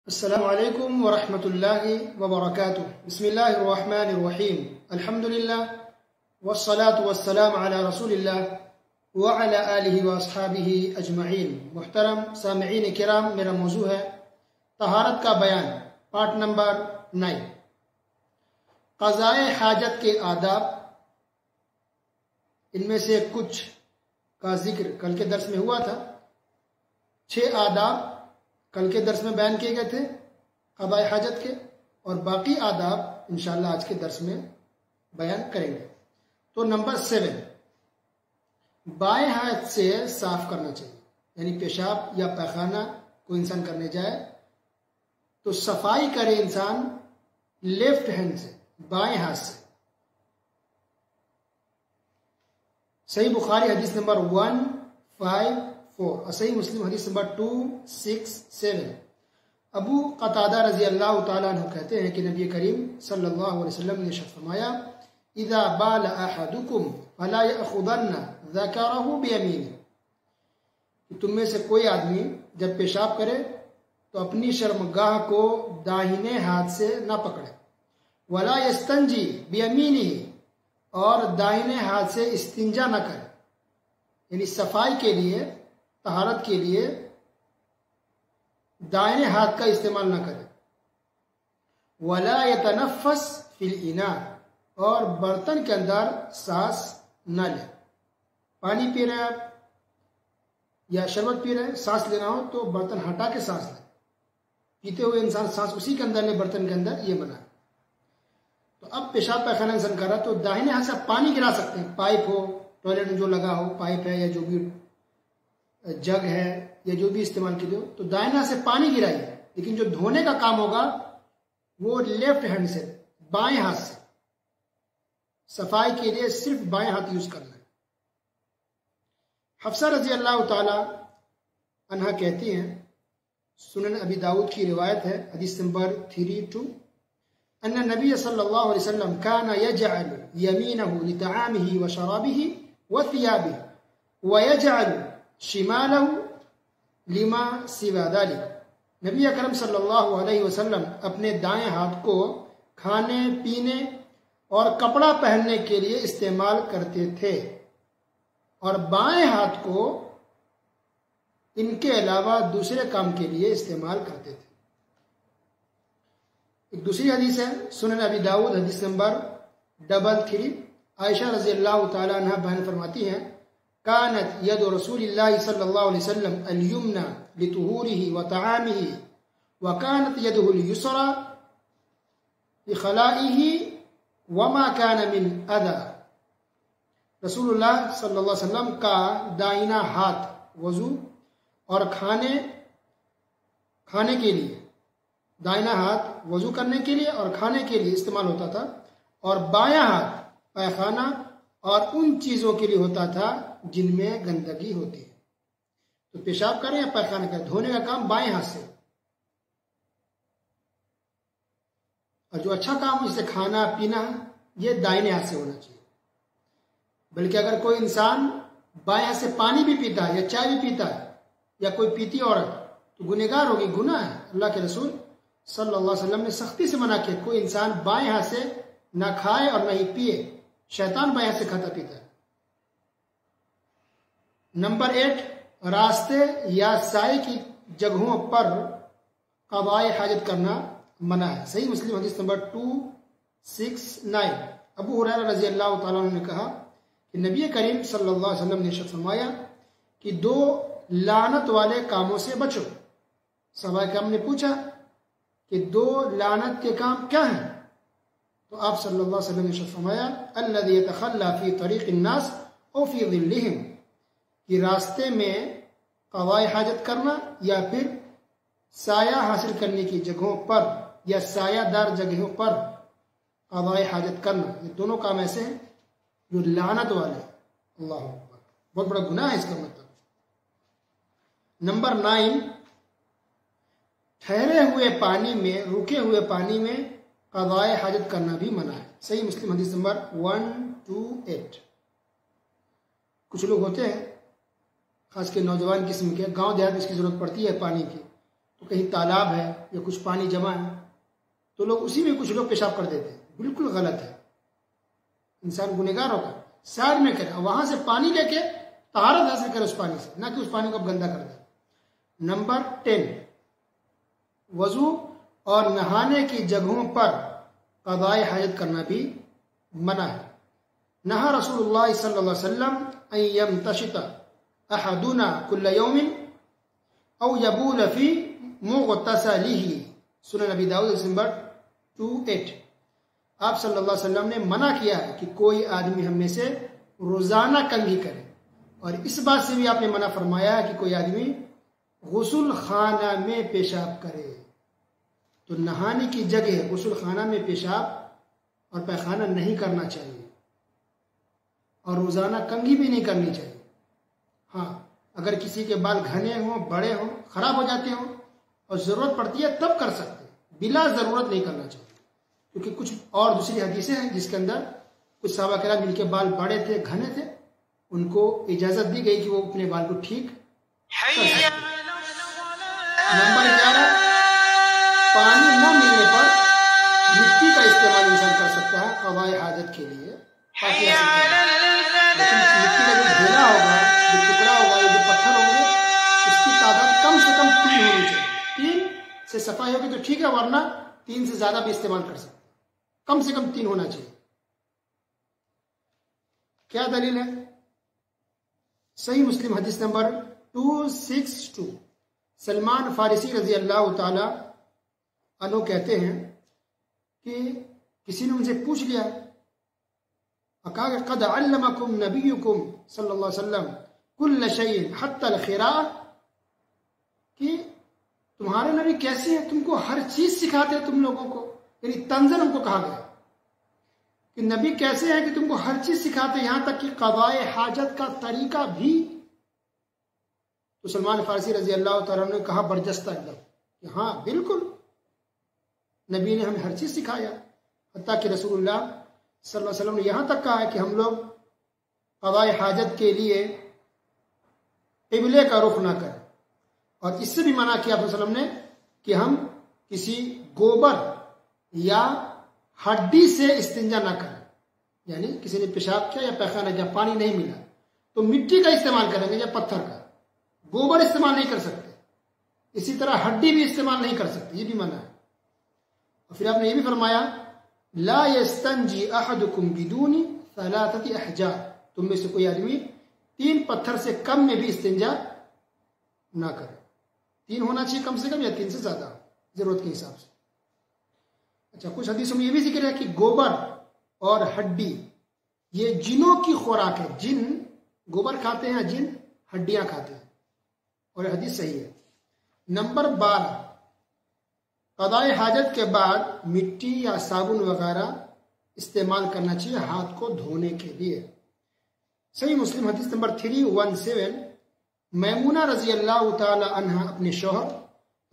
السلام علیکم ورحمۃ اللہ وبرکاتہ۔ بسم اللہ الرحمن الرحیم۔ الحمدللہ والصلاة والسلام علی رسول اللہ وعلی آلہ واصحابہ اجمعین۔ محترم سامعین کرام، میرا موضوع ہے طہارت کا بیان، پارٹ نمبر 9، قضاء حاجت کے آداب۔ ان میں سے کچھ کا ذکر کل کے درس میں ہوا تھا۔ 6 آداب کل کے درس میں بیان کیے گئے تھے قضاء حاجت کے، اور باقی آداب انشاءاللہ آج کے درس میں بیان کریں گے۔ تو نمبر 7، بائیں ہاتھ سے صاف کرنا چاہیے، یعنی پیشاب یا پیخانہ کوئی انسان کرنے جائے تو صفائی کرے انسان لیفٹ ہینڈ سے، بائیں ہاتھ سے۔ صحیح بخاری حدیث نمبر 154 اور صحیح مسلم حدیث نمبر 267۔ ابو قتادہ رضی اللہ تعالیٰ عنہ کہتے ہیں کہ نبی کریم صلی اللہ علیہ وسلم نے ارشاد فرمایا، اذا بال احدکم فلا یأخذن ذکرہ بیمینہ، کہ تم میں سے کوئی آدمی جب پیشاب کرے تو اپنی شرمگاہ کو داہنے ہاتھ سے نہ پکڑے، ولا یستنجی بیمینہ، اور داہنے ہاتھ سے استنجا نہ کرے، یعنی صفائی کے لیے، طہارت کے لیے دائیں ہاتھ کا استعمال نہ کرے، ولا یتنفس فی الاناء، اور برتن کے اندر سانس نہ لے۔ پانی پی رہے ہیں آپ یا شربت پی رہے ہیں، سانس لینا ہو تو برتن ہٹا کے سانس لیں، پیتے ہوئے انسان سانس اسی کے اندر لے، برتن کے اندر، یہ منع ہے۔ تو اب پیشاب پیخانہ انسان کر رہا تو داہنے ہاتھ سے پانی گرا سکتے ہیں، پائپ ہو، ٹوائلٹ میں جو لگا ہو پائپ ہے یا جو بھی جگ ہے یا جو بھی استعمال کی ہو، تو دائیں ہاتھ سے پانی گرائیے، لیکن جو دھونے کا کام ہوگا وہ لیفٹ ہینڈ سے، بائیں ہاتھ سے۔ صفائی کے لیے صرف بائیں ہاتھ یوز کرنا ہے۔ حفصہ رضی اللہ تعالی عنہا کہتی ہیں، سنن ابی داؤد کی روایت ہے، حدیث نمبر 32، ان النبی صلی اللہ علیہ وسلم کان یجعل یمینہ لطعامہ وشرابہ وثیابہ ویجعل شمالہ لما سوا ذلک۔ نبی اکرم صلی اللہ علیہ وسلم اپنے دائیں ہاتھ کو کھانے پینے اور کپڑا پہننے کے لیے استعمال کرتے تھے، اور بائیں ہاتھ کو ان کے علاوہ دوسرے کام کے لیے استعمال کرتے تھے۔ ایک دوسری حدیث ہے، سنن ابی داؤد حدیث نمبر 33، عائشہ رضی اللہ تعالی عنہ بیان فرماتی ہیں، كانت يد رسول الله صلى الله عليه وسلم اليمنى لطهوره وطعامه وكانت يده اليسرى لخلائه وما كان من أذى۔ رسول اللہ صلی اللہ علیہ وسلم کا دائنا ہاتھ وضو اور کھانے کے لیے، دائنا ہاتھ وضو کرنے کے لیے اور کھانے کے لیے استعمال ہوتا تھا، اور بایاں ہاتھ پیخانہ اور ان چیزوں کے لیے ہوتا تھا جن میں گندگی ہوتی ہے۔ تو پیشاب کریں یا پیخانہ کریں، دھونے کا کام بائیں ہاتھ سے، اور جو اچھا کام جسے کھانا پینا یہ دائیں ہاتھ سے ہونا چاہیے۔ بلکہ اگر کوئی انسان بائیں ہاتھ سے پانی بھی پیتا ہے یا چائے بھی پیتا ہے یا کوئی پیتی عورت، تو گنہگار ہوگی، گناہ ہے۔ اللہ کے رسول صلی اللہ علیہ وسلم نے سختی سے منع کیا کوئی انسان بائیں ہاتھ سے نہ کھائے اور نہ ہی پیے، شیطان بائیں ہاتھ سے کھاتا پیتا ہے۔ نمبر 8، راستے یا سائے کی جگہوں پر قضاء حاجت کرنا منع ہے۔ صحیح مسلم حدیث نمبر 269، ابو ہریرہ رضی اللہ تعالیٰ عنہ نے کہا کہ نبی کریم صلی اللہ علیہ وسلم نے ارشاد فرمایا کہ 2 لعنت والے کاموں سے بچو۔ صحابہ کرام نے پوچھا کہ 2 لعنت کے کام کیا ہیں؟ تو آپ صلی اللہ علیہ وسلم نے ارشاد فرمایا، الذی یتخلی فی طریق الناس او فی ظلہم، کہ راستے میں قضاء حاجت کرنا یا پھر سایہ حاصل کرنے کی جگہوں پر یا سایہ دار جگہوں پر قضاء حاجت کرنا، یہ دونوں کام ایسے ہیں جو لعنت والے ہیں۔ اللہ اکبر، بہت بڑا گناہ ہے اس کا مطلب۔ نمبر 9، ٹھہرے ہوئے پانی میں، رکے ہوئے پانی میں قضاء حاجت کرنا بھی منع ہے۔ صحیح مسلم حدیث نمبر 128۔ کچھ لوگ ہوتے ہیں خاص کے نوجوان قسم کے، گاؤں دیہات میں اس کی ضرورت پڑتی ہے پانی کی، تو تو کہیں تالاب ہے یا کچھ پانی جمع ہے تو لوگ اسی میں کچھ لوگ پیشاب کر دیتے ہیں، بالکل غلط ہے. انسان گنہگار ہوگا، سائڈ میں کرے اور وہاں سے پانی لے کے طہارت حاصل کرے اس پانی سے، نہ کہ اس پانی کو اب گندا کر دے. نمبر 10، وضو اور نہانے کی جگہوں پر قضاء حاجت کرنا بھی منع ہے. نہا رسول اللہ صلی اللہ علیہ وسلم ان یمتشط احدنا کل یوم او یبول فی مغتسلہ، سنن نبی داؤد نمبر 28. آپ صلی اللہ علیہ وسلم نے منع کیا ہے کہ کوئی آدمی ہم میں سے روزانہ کنگھی کرے، اور اس بات سے بھی آپ نے منع فرمایا ہے کہ کوئی آدمی غسل خانہ میں پیشاب کرے. تو نہانے کی جگہ غسل خانہ میں پیشاب اور پیخانہ نہیں کرنا چاہیے، اور روزانہ کنگھی بھی نہیں کرنی چاہیے. ہاں اگر کسی کے بال گھنے ہوں، بڑے ہوں، خراب ہو جاتے ہوں اور ضرورت پڑتی ہے تب کر سکتے ہیں، بلا ضرورت نہیں کرنا چاہیے. کیونکہ کچھ اور دوسری حدیثیں ہیں جس کے اندر کچھ صحابہ کرام جن کے بال بڑے تھے، گھنے تھے، ان کو اجازت دی گئی کہ وہ اپنے بال کو ٹھیک کر سکتے. نمبر 11، پانی نہ ملنے پر مٹی کا استعمال انسان کر سکتا ہے قضاء حاجت کے لیے، پاکی حاصل کرنے. لیکن مٹی کا جو ڈھیلا ہوگا، جو ٹکڑا ہوگا، جو پتھر ہوں گے، اس کی تعداد کم سے کم 3 ہونی چاہیے. 3 سے صفائی ہوگی تو ٹھیک ہے، ورنہ 3 سے زیادہ بھی استعمال کر سکتے ہیں. کم سے کم 3 ہونا چاہیے. کیا دلیل ہے؟ صحیح مسلم حدیث نمبر 262. سلمان فارسی رضی اللہ تعالی عنہ کہتے ہیں کہ کسی نے ان سے پوچھ لیا، کہا کہ قد علمکم نبیکم صلی اللہ علیہ وسلم کل شیء حتی الخراء، کہ تمہارے نبی کیسے ہیں، تم کو ہر چیز سکھاتے ہیں تم لوگوں کو. یعنی تنزل ان کو کہا گیا کہ نبی کیسے ہیں کہ تم کو ہر چیز سکھاتے ہیں، یہاں تک کہ قضاء حاجت کا طریقہ بھی. تو سلمان فارسی رضی اللہ تعالیٰ نے کہا برجستہ ایک دم کہ ہاں بالکل نبی نے ہمیں ہر چیز سکھایا. حتیٰ کہ رسول اللہ صلی اللہ علیہ وسلم نے یہاں تک کہا ہے کہ ہم لوگ قضاء حاجت کے لیے قبلے کا رخ نہ کریں، اور اس سے بھی منع کیا آپ صلی اللہ علیہ وسلم نے کہ ہم کسی گوبر یا ہڈی سے استنجا نہ کریں. یعنی کسی نے پیشاب کیا یا پیخانہ کیا، پانی نہیں ملا تو مٹی کا استعمال کریں گے یا پتھر کا. گوبر استعمال نہیں کر سکتے، اسی طرح ہڈی بھی استعمال نہیں کر سکتے، یہ بھی منع ہے. اور پھر آپ نے یہ بھی فرمایا لا یستنجی احدکم بدون 3 احجار، تم میں سے کوئی آدمی 3 پتھر سے کم میں بھی استنجا نہ کرے. 3 ہونا چاہیے کم سے کم، یا 3 سے زیادہ ضرورت کے حساب سے. اچھا، کچھ حدیثوں میں یہ بھی ذکر ہے کہ گوبر اور ہڈی یہ جنوں کی خوراک ہے. جن گوبر کھاتے ہیں، جن ہڈیاں کھاتے ہیں، اور یہ حدیث صحیح ہے. نمبر 12، قضاء حاجت کے بعد مٹی یا صابن وغیرہ استعمال کرنا چاہیے ہاتھ کو دھونے کے لیے. صحیح مسلم حدیث نمبر 317. میمونہ رضی اللہ تعالی عنہ اپنے شوہر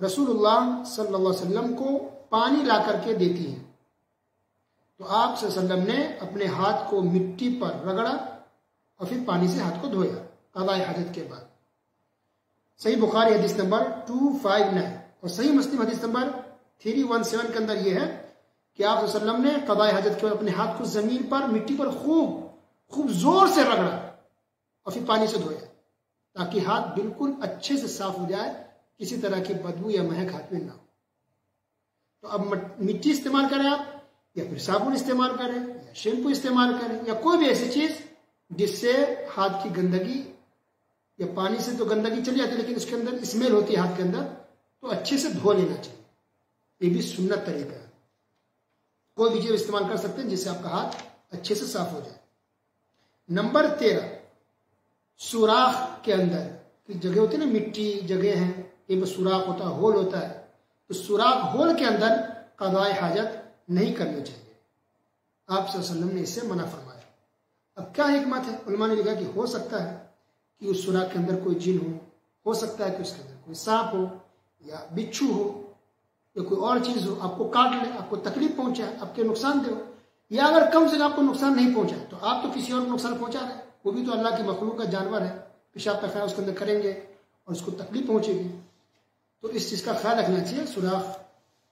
رسول اللہ صلی اللہ علیہ وسلم کو پانی لا کر کے دیتی ہیں، تو آپ صلی اللہ علیہ وسلم نے اپنے ہاتھ کو مٹی پر رگڑا اور پھر پانی سے ہاتھ کو دھویا قضاء حاجت کے بعد. صحیح بخاری حدیث نمبر 259 اور صحیح مسلم حدیث نمبر 317 کے اندر یہ ہے کہ آپ صلی اللہ علیہ وسلم نے قضاء حاجت کے بعد اپنے ہاتھ کو زمین پر مٹی پر خوب زور سے رگڑا اور پھر پانی سے دھویا، تاکہ ہاتھ بالکل اچھے سے صاف ہو جائے، کسی طرح کی بدبو یا مہک ہاتھ میں نہ ہو. تو اب مٹی استعمال کریں آپ، یا پھر صابن استعمال کریں، یا شیمپو استعمال کریں، یا کوئی بھی ایسی چیز جس سے ہاتھ کی گندگی، یا پانی سے تو گندگی چلی جاتی ہے لیکن اس کے اندر اسمیل ہوتی ہے ہاتھ کے اندر، تو اچھے سے دھو لینا چاہیے. یہ بھی سنت طریقہ ہے. کوئی بھی چیز استعمال کر سکتے ہیں جس سے آپ کا ہاتھ اچھے سے صاف ہو جائے. نمبر 13، سوراخ کے اندر کی جگہ ہوتی ہے نا، مٹی جگہ ہیں، یہ سوراخ ہوتا ہے، ہول ہوتا ہے، تو سوراخ ہول کے اندر قضاء حاجت نہیں کرنی چاہیے. آپ صلی اللہ علیہ وسلم نے اس سے منع فرمایا. اب کیا حکمت ہے؟ علماء نے لکھا کہ ہو سکتا ہے کہ اس سوراخ کے اندر کوئی جن ہو سکتا ہے کہ اس کے اندر کوئی سانپ ہو یا بچھو ہو یا کوئی اور چیز ہو، آپ کو کاٹ لے، آپ کو تکلیف پہنچائے، آپ کے نقصان دے ہو. یا اگر کم سے کم آپ کو نقصان نہیں پہنچائے تو آپ تو کسی اور کو نقصان پہنچا رہے ہیں، وہ بھی تو اللہ کی مخلوق کا جانور ہے، پیشاب پیخانہ اس کے اندر کریں گے اور اس کو تکلیف پہنچے گی. تو اس چیز کا خیال رکھنا چاہیے، سوراخ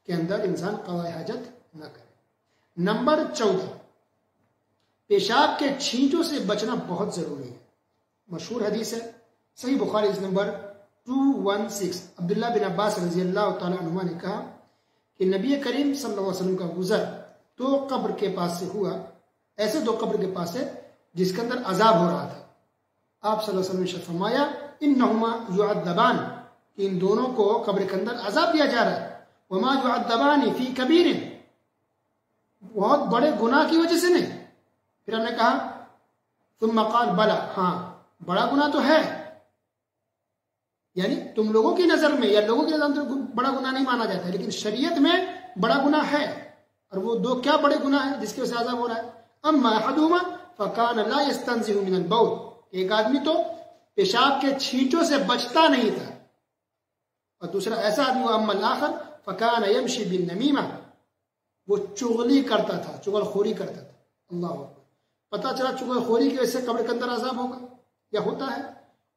کے اندر انسان قضاء حاجت نہ کرے۔ نمبر 14، پیشاب کے چھینٹوں سے بچنا بہت ضروری ہے۔ مشہور حدیث ہے، صحیح بخاری حدیث نمبر 216، عبداللہ بن عباس رضی اللہ تعالیٰ عنہ نے کہا کہ نبی کریم صلی اللہ علیہ وسلم کا گزر 2 قبر کے پاس سے ہوا، ایسے 2 قبر کے پاس سے جس کے اندر عذاب ہو رہا تھا۔ آپ صلی اللہ علیہ وسلم نے فرمایا انہما یعذبان، کہ ان دونوں کو قبر کے اندر عذاب دیا جا رہا ہے، وما یعذبان فی کبیر، بہت بڑے گناہ کی وجہ سے نہیں۔ پھر ہم نے کہا ثم قال بلا، ہاں بڑا گناہ تو ہے، یعنی تم لوگوں کی نظر میں یا لوگوں کی نظر میں بڑا گناہ نہیں مانا جاتا ہے، لیکن شریعت میں بڑا گناہ ہے۔ اور وہ 2 کیا بڑے گناہ ہیں جس کی وجہ سے عذاب ہو رہا ہے؟ اما احدهما فكان لا يستنزه من البول، ایک آدمی تو پیشاب کے چھینٹوں سے بچتا نہیں تھا، اور دوسرا ایسا آدمی ہوا اما الاخر فكان يمشي بالنميمه، وہ چغلی کرتا تھا، چغل خوری کرتا تھا۔ اللہ اکبر، پتہ چلا چغل خوری کی وجہ سے قبر کے اندر عذاب ہوگا یا ہوتا ہے،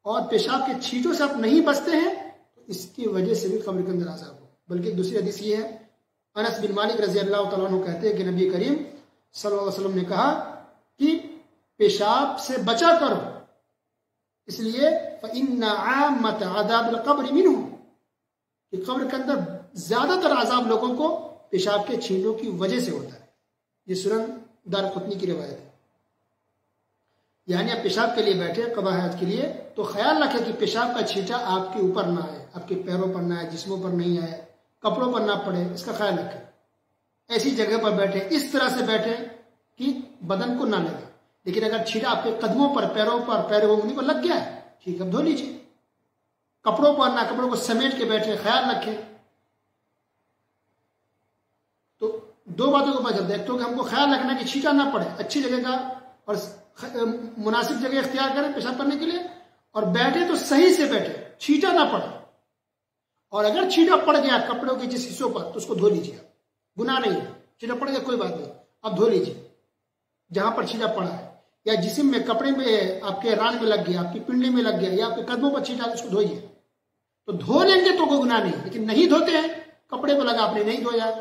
اور پیشاب کے چھینٹوں سے آپ نہیں بچتے ہیں تو اس کی وجہ سے بھی قبر کے اندر عذاب ہوگا۔ بلکہ دوسری حدیث یہ ہے، انس بن مالک رضی اللہ تعالیٰ عنہ کہتے ہیں کہ نبی کریم صلی اللہ علیہ وسلم نے کہا کہ پیشاب سے بچا کرو، اس لیے فإن عامة عذاب القبر منه، کہ قبر کے اندر زیادہ تر عذاب لوگوں کو پیشاب کے چھینٹوں کی وجہ سے ہوتا ہے۔ یہ سنن دارقطنی کی روایت ہے۔ یعنی آپ پیشاب کے لیے بیٹھے قضاء حاجت کے لیے تو خیال رکھیں کہ پیشاب کا چھینٹا آپ کے اوپر نہ آئے، آپ کے پیروں پر نہ آئے، جسموں پر نہیں آئے، کپڑوں پر نہ پڑے، اس کا خیال رکھیں۔ ایسی جگہ پر بیٹھے، اس طرح سے بیٹھے کہ بدن کو نہ لگے، لیکن اگر چھینٹا آپ کے قدموں پر، پیروں پر، پیر انگلی پر لگ گیا ہے، ٹھیک ہے، اب دھو لیجیے۔ کپڑوں پر نہ، کپڑوں کو سمیٹ کے بیٹھے، خیال رکھیں۔ تو 2 باتوں کو پتہ چلتا ہے، ایک تو کہ ہم کو خیال رکھنا کہ چھینٹا نہ پڑے، اچھی جگہ کا اور مناسب جگہ اختیار کریں پیشاب کرنے کے لیے، اور بیٹھے تو صحیح سے بیٹھے، چھینٹا نہ پڑے، اور اگر چھینٹا پڑ گیا کپڑوں کے جس حصوں پر تو اس کو دھو لیجیے، گناہ نہیں ہے، چھینٹا پڑ گیا کوئی بات نہیں، آپ دھو لیجیے جہاں پر چھینٹا پڑا ہے، یا جسم میں کپڑے میں آپ کے ران میں لگ گیا، آپ کی پنڈلی میں لگ گیا، یا آپ کے قدموں پر چھینٹا، اس کو دھوئیے۔ تو دھو لیں گے تو کوئی گناہ نہیں، لیکن نہیں دھوتے ہیں، کپڑے کو لگا آپ نے نہیں دھویا،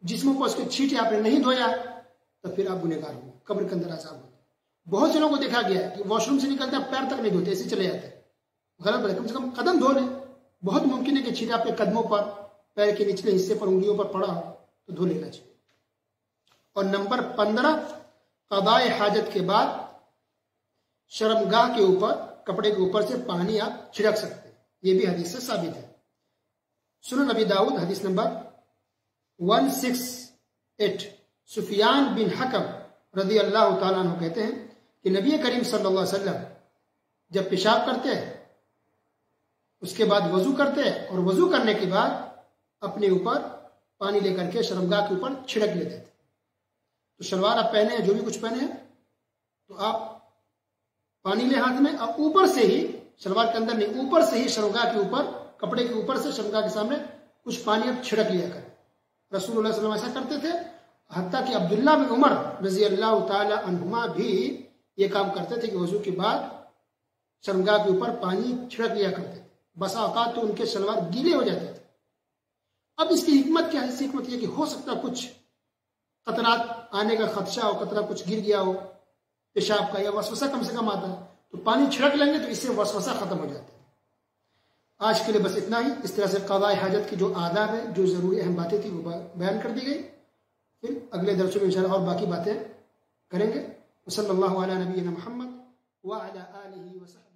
جسموں کو اس کے چھینٹے آپ نے نہیں دھویا، تو پھر آپ گنہگار ہوں، قبر کے اندر عذاب ہوتا ہے۔ بہت سے لوگوں کو دیکھا گیا ہے کہ واش روم سے نکلتے ہیں پیر تک نہیں دھوتے، ایسے چلے جاتے ہیں، غلط ہے، کم سے کم قدم دھو لیں۔ بہت ممکن ہے کہ چھینٹا آپ کے قدموں پر، پیر کے نچلے حصے پر، انگلیوں پر پڑا ہو تو دھو لینا چاہیے۔ اور نمبر 15، قضاء حاجت کے بعد شرمگاہ کے اوپر، کپڑے کے اوپر سے پانی آپ چھڑک سکتے ہیں، یہ بھی حدیث سے ثابت ہے۔ سنن ابی داؤد حدیث نمبر 168، سفیان بن حکم رضی اللہ تعالیٰ عنہ کہتے ہیں کہ نبی کریم صلی اللہ علیہ وسلم جب پیشاب کرتے ہیں اس کے بعد وضو کرتے ہیں، اور وضو کرنے کے بعد اپنے اوپر پانی لے کر کے شرمگاہ کے اوپر چھڑک لیتے تھے۔ تو شلوار آپ پہنے ہیں، جو بھی کچھ پہنے ہیں، تو آپ پانی لے ہاتھ میں، اور اوپر سے ہی، شلوار کے اندر نہیں، اوپر سے ہی شرمگاہ کے اوپر، کپڑے کے اوپر سے شرمگاہ کے سامنے کچھ پانی آپ چھڑک لیا کریں۔ رسول اللہ صلی اللہ علیہ وسلم ایسا کرتے تھے، حتیٰ کہ عبداللہ بن عمر رضی اللہ تعالی عنہما بھی یہ کام کرتے تھے کہ وضو کے بعد شرمگاہ کے اوپر پانی چھڑک لیا کرتے تھے، بسا اوقات تو ان کے شلوار گیلے ہو جاتے تھے۔ اب اس کی حکمت کیا ہے؟ اس کی حکمت یہ کہ ہو سکتا کچھ قطرات آنے کا خدشہ ہو، قطرہ کچھ گر گیا ہو پیشاب کا، یا وسوسہ کم سے کم آتا ہے، تو پانی چھڑک لیں گے تو اس سے وسوسہ ختم ہو جاتا ہے۔ آج کے لیے بس اتنا ہی۔ اس طرح سے قضاء حاجت کی جو آداب ہے، جو ضروری اہم باتیں تھیں، وہ بیان کر دی گئی۔ پھر اگلے درسوں میں انشاءاللہ اور باقی باتیں کریں گے۔ صلی اللہ علیہ نبینا محمد وعلی آلہ وصحبہ۔